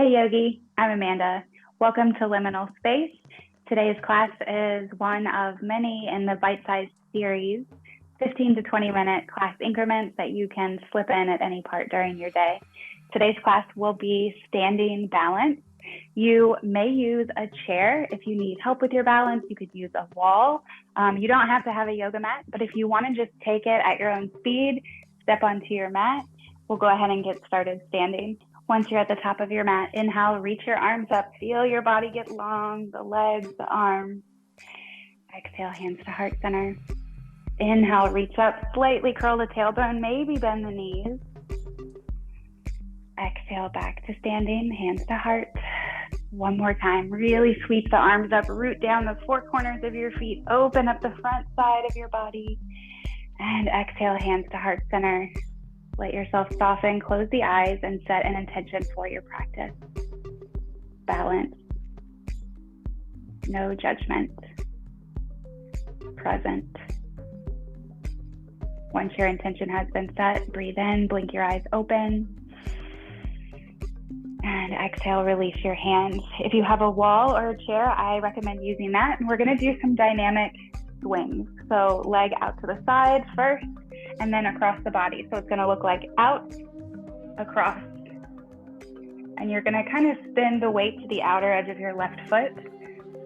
Hey Yogi, I'm Amanda. Welcome to Liminal Space. Today's class is one of many in the bite-sized series, 15 to 20 minute class increments that you can slip in at any part during your day. Today's class will be standing balance. You may use a chair if you need help with your balance. You could use a wall. You don't have to have a yoga mat, but if you want to just take it at your own speed, step onto your mat. We'll go ahead and get started standing. Once you're at the top of your mat, inhale, reach your arms up. Feel your body get long, the legs, the arms. Exhale, hands to heart center. Inhale, reach up, slightly curl the tailbone, maybe bend the knees. Exhale, back to standing, hands to heart. One more time, really sweep the arms up, root down the four corners of your feet, open up the front side of your body. And exhale, hands to heart center. Let yourself soften, close the eyes, and set an intention for your practice. Balance. No judgment. Present. Once your intention has been set, breathe in, blink your eyes open. And exhale, release your hands. If you have a wall or a chair, I recommend using that. And we're going to do some dynamic swings. So leg out to the side first, and then across the body. So it's going to look like out, across. And you're going to kind of spin the weight to the outer edge of your left foot.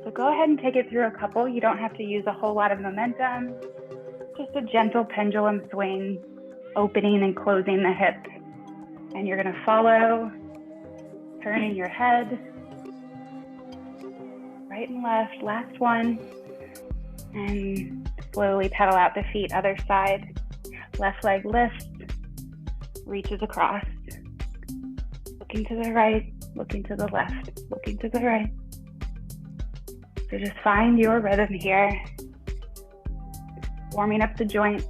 So go ahead and take it through a couple. You don't have to use a whole lot of momentum. Just a gentle pendulum swing, opening and closing the hip. And you're going to follow, turning your head, right and left, last one. And slowly pedal out the feet, other side. Left leg lifts, reaches across. Looking to the right, looking to the left, looking to the right. So just find your rhythm here. Warming up the joint.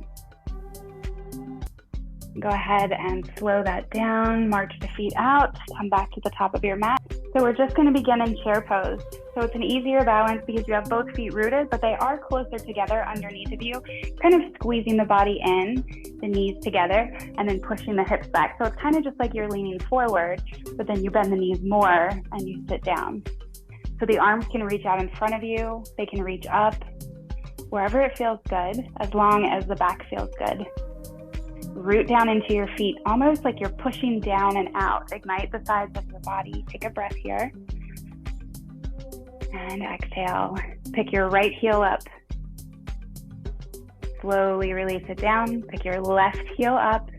Go ahead and slow that down, march the feet out, come back to the top of your mat. So we're just going to begin in chair pose. So it's an easier balance because you have both feet rooted, but they are closer together underneath of you, kind of squeezing the body in, the knees together, and then pushing the hips back. So it's kind of just like you're leaning forward, but then you bend the knees more and you sit down. So the arms can reach out in front of you, they can reach up, wherever it feels good, as long as the back feels good. Root down into your feet, almost like you're pushing down and out. Ignite the sides of your body. Take a breath here. And exhale. Pick your right heel up. Slowly release it down. Pick your left heel up.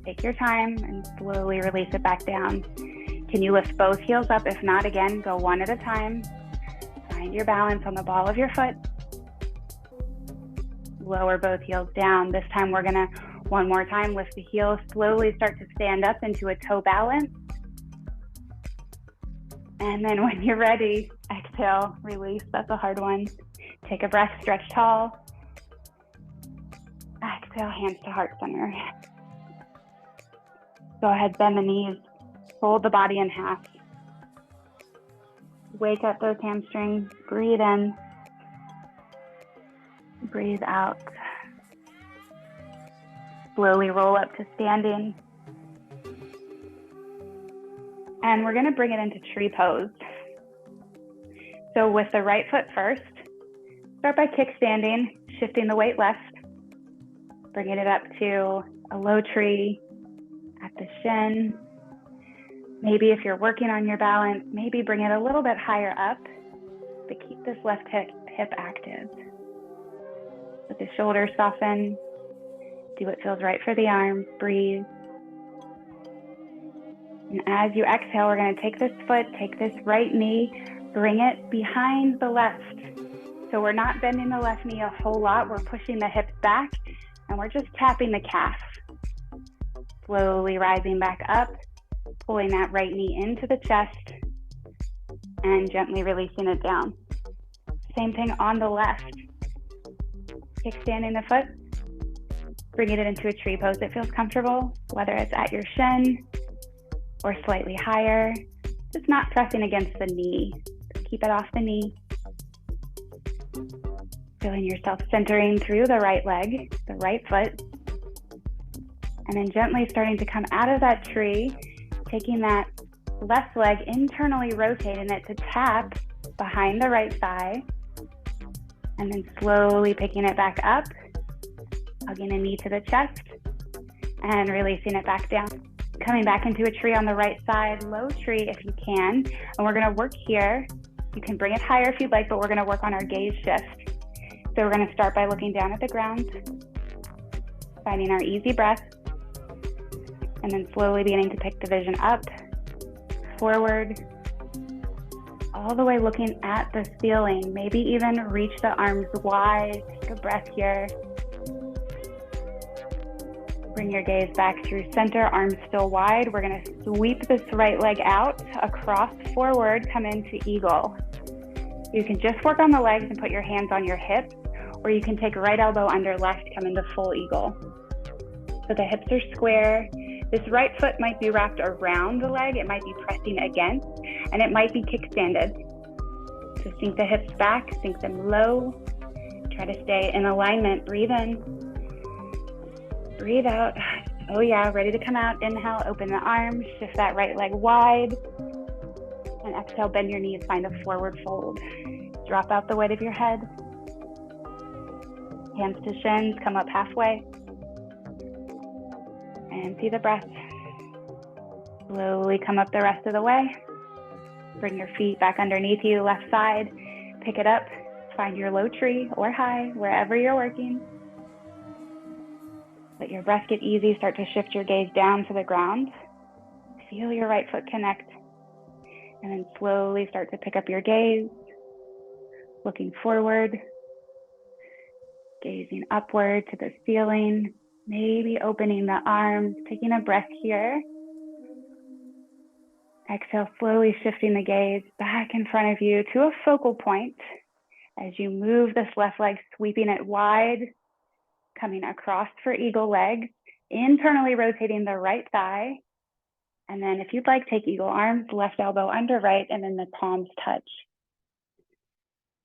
Take your time and slowly release it back down. Can you lift both heels up? If not, again, go one at a time. Find your balance on the ball of your foot. Lower both heels down. This time we're gonna, one more time, lift the heels, slowly start to stand up into a toe balance. And then when you're ready, exhale, release, that's a hard one. Take a breath, stretch tall. Exhale, hands to heart center. Go ahead, bend the knees, fold the body in half. Wake up those hamstrings, breathe in. Breathe out. Slowly roll up to standing. And we're going to bring it into tree pose. So with the right foot first, start by kickstanding, shifting the weight left, bringing it up to a low tree at the shin. Maybe if you're working on your balance, maybe bring it a little bit higher up, but keep this left hip active. Let the shoulders soften. Do what feels right for the arms. Breathe. And as you exhale, we're going to take this foot, take this right knee, bring it behind the left. So we're not bending the left knee a whole lot. We're pushing the hips back, and we're just tapping the calf. Slowly rising back up, pulling that right knee into the chest, and gently releasing it down. Same thing on the left. Kickstanding the foot, bringing it into a tree pose that feels comfortable, whether it's at your shin or slightly higher. Just not pressing against the knee. Keep it off the knee. Feeling yourself centering through the right leg, the right foot. And then gently starting to come out of that tree, taking that Left leg internally rotating it to tap behind the right thigh, and then slowly picking it back up, hugging a knee to the chest, and releasing it back down. Coming back into a tree on the right side, low tree if you can, and we're gonna work here. You can bring it higher if you'd like, but we're gonna work on our gaze shift. So we're gonna start by looking down at the ground, finding our easy breath, and then slowly beginning to pick the vision up, forward, all the way looking at the ceiling. Maybe even reach the arms wide, take a breath here. Bring your gaze back through center, arms still wide. We're gonna sweep this right leg out, across, forward, come into eagle. You can just work on the legs and put your hands on your hips, or you can take right elbow under left, come into full eagle. So the hips are square. This right foot might be wrapped around the leg, it might be pressing against, and it might be kickstanded. So sink the hips back, sink them low. Try to stay in alignment, breathe in. Breathe out. Oh yeah, ready to come out. Inhale, open the arms, shift that right leg wide. And exhale, bend your knees, find a forward fold. Drop out the weight of your head. Hands to shins, come up halfway. And see the breath. Slowly come up the rest of the way. Bring your feet back underneath you, left side. Pick it up, find your low tree or high, wherever you're working. Let your breath get easy, start to shift your gaze down to the ground. Feel your right foot connect. And then slowly start to pick up your gaze, looking forward, gazing upward to the ceiling, maybe opening the arms, taking a breath here. Exhale, slowly shifting the gaze back in front of you to a focal point as you move this left leg, sweeping it wide, coming across for eagle leg, internally rotating the right thigh. And then if you'd like, take eagle arms, left elbow under right, and then the palms touch.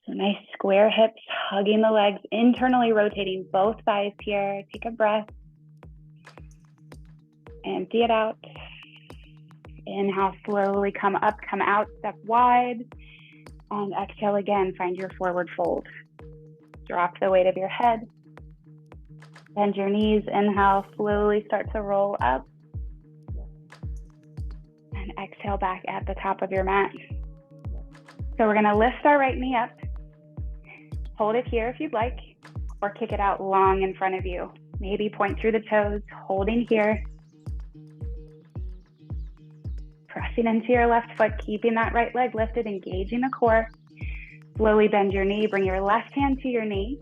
So nice square hips, hugging the legs, internally rotating both thighs here. Take a breath. Empty it out. Inhale, slowly come up, come out, step wide. And exhale again, find your forward fold. Drop the weight of your head. Bend your knees, inhale, slowly start to roll up. And exhale back at the top of your mat. So we're gonna lift our right knee up. Hold it here if you'd like, or kick it out long in front of you. Maybe point through the toes, holding here. Pressing into your left foot, keeping that right leg lifted, engaging the core. Slowly bend your knee, bring your left hand to your knee.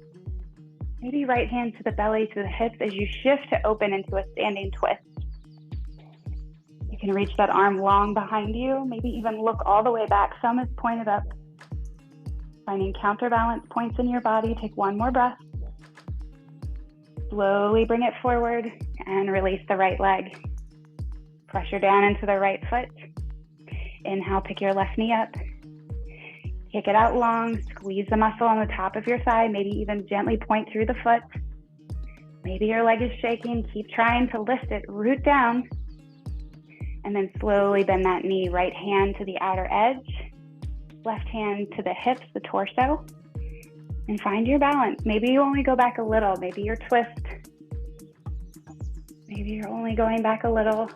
Maybe right hand to the belly, to the hips as you shift to open into a standing twist. You can reach that arm long behind you, maybe even look all the way back, thumb is pointed up. Finding counterbalance points in your body, take one more breath. Slowly bring it forward and release the right leg. Pressure down into the right foot. Inhale, pick your left knee up. Kick it out long, squeeze the muscle on the top of your thigh, maybe even gently point through the foot. Maybe your leg is shaking, keep trying to lift it, root down. And then slowly bend that knee, right hand to the outer edge, left hand to the hips, the torso, and find your balance. Maybe you only go back a little, maybe you're twist. Maybe you're only going back a little.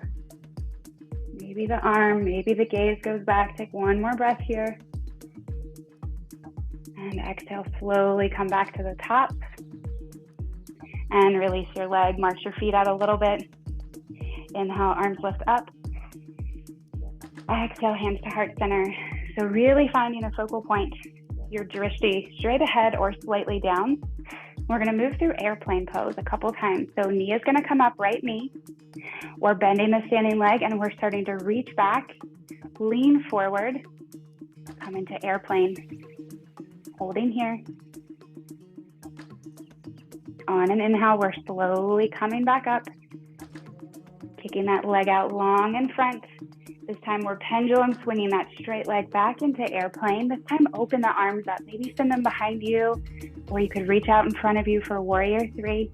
Maybe the arm, maybe the gaze goes back. Take one more breath here. And exhale, slowly come back to the top. And release your leg, march your feet out a little bit. Inhale, arms lift up. Exhale, hands to heart center. So really finding a focal point, your drishti straight ahead or slightly down. We're gonna move through airplane pose a couple times. So knee is gonna come up, right knee. We're bending the standing leg and we're starting to reach back, lean forward, come into airplane. Holding here. On an inhale, we're slowly coming back up, kicking that leg out long in front. This time we're pendulum swinging that straight leg back into airplane. This time open the arms up, maybe send them behind you. or you could reach out in front of you for warrior three.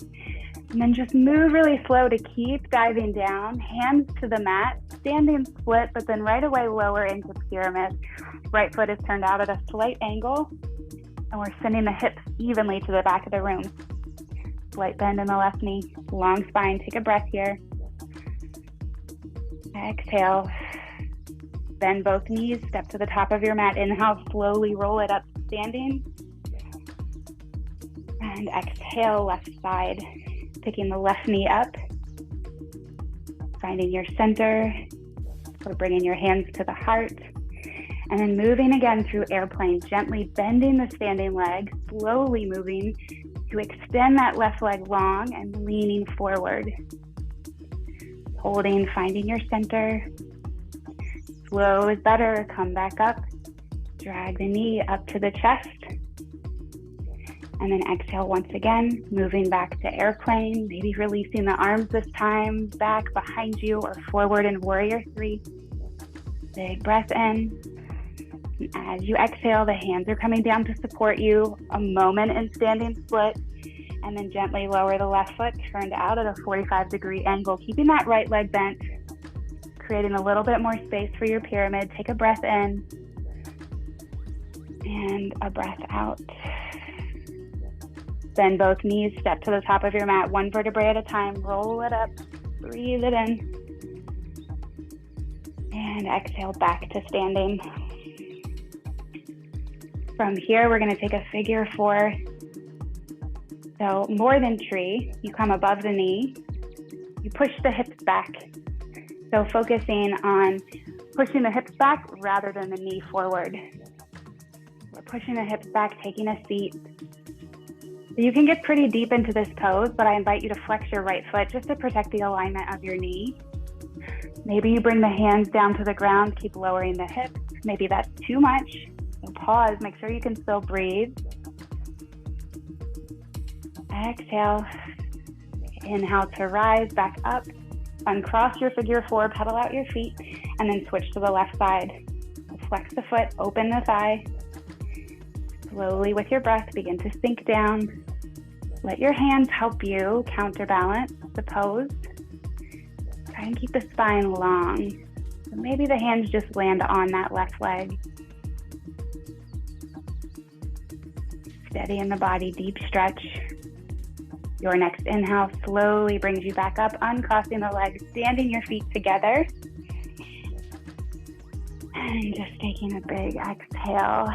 And then just move really slow to keep diving down, hands to the mat, standing split, but then right away lower into pyramid. Right foot is turned out at a slight angle, and we're sending the hips evenly to the back of the room. Slight bend in the left knee, long spine. Take a breath here. Exhale. Bend both knees, step to the top of your mat. Inhale, slowly roll it up, standing. And exhale, left side. Picking the left knee up. Finding your center. Or bringing your hands to the heart. And then moving again through airplane, gently bending the standing leg, slowly moving to extend that left leg long and leaning forward. Holding, finding your center. Slow is better, come back up. Drag the knee up to the chest. And then exhale once again, moving back to airplane, maybe releasing the arms this time, back behind you or forward in warrior three. Big breath in. And as you exhale, the hands are coming down to support you. A moment in standing split, and then gently lower the left foot, turned out at a 45-degree angle, keeping that right leg bent, creating a little bit more space for your pyramid. Take a breath in and a breath out. Bend both knees, step to the top of your mat, one vertebrae at a time, roll it up, breathe it in, and exhale back to standing. From here, we're going to take a figure four. So more than tree, you come above the knee, you push the hips back. So focusing on pushing the hips back rather than the knee forward. We're pushing the hips back, taking a seat. So you can get pretty deep into this pose, but I invite you to flex your right foot just to protect the alignment of your knee. Maybe you bring the hands down to the ground, keep lowering the hips. Maybe that's too much. So pause, make sure you can still breathe. Exhale. Inhale to rise, back up. Uncross your figure four, pedal out your feet, and then switch to the left side. Flex the foot, open the thigh. Slowly with your breath, begin to sink down. Let your hands help you counterbalance the pose. Try and keep the spine long. So maybe the hands just land on that left leg. Steady in the body, deep stretch. Your next inhale slowly brings you back up, uncrossing the legs, standing your feet together. And just taking a big exhale.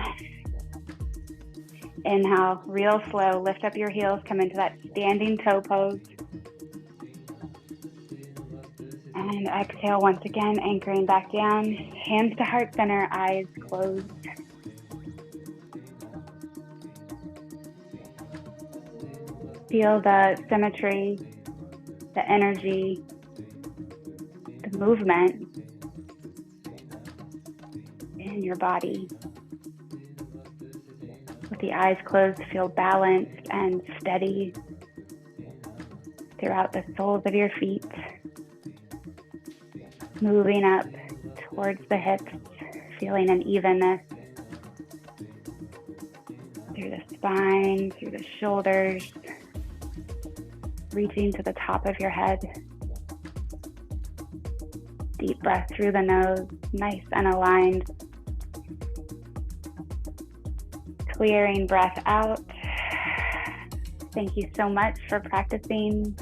Inhale, real slow, lift up your heels, come into that standing toe pose. And exhale once again, anchoring back down, hands to heart center, eyes closed. Feel the symmetry, the energy, the movement in your body. With the eyes closed, feel balanced and steady throughout the soles of your feet. Moving up towards the hips, feeling an evenness through the spine, through the shoulders, reaching to the top of your head. Deep breath through the nose, nice and aligned. Clearing breath out. Thank you so much for practicing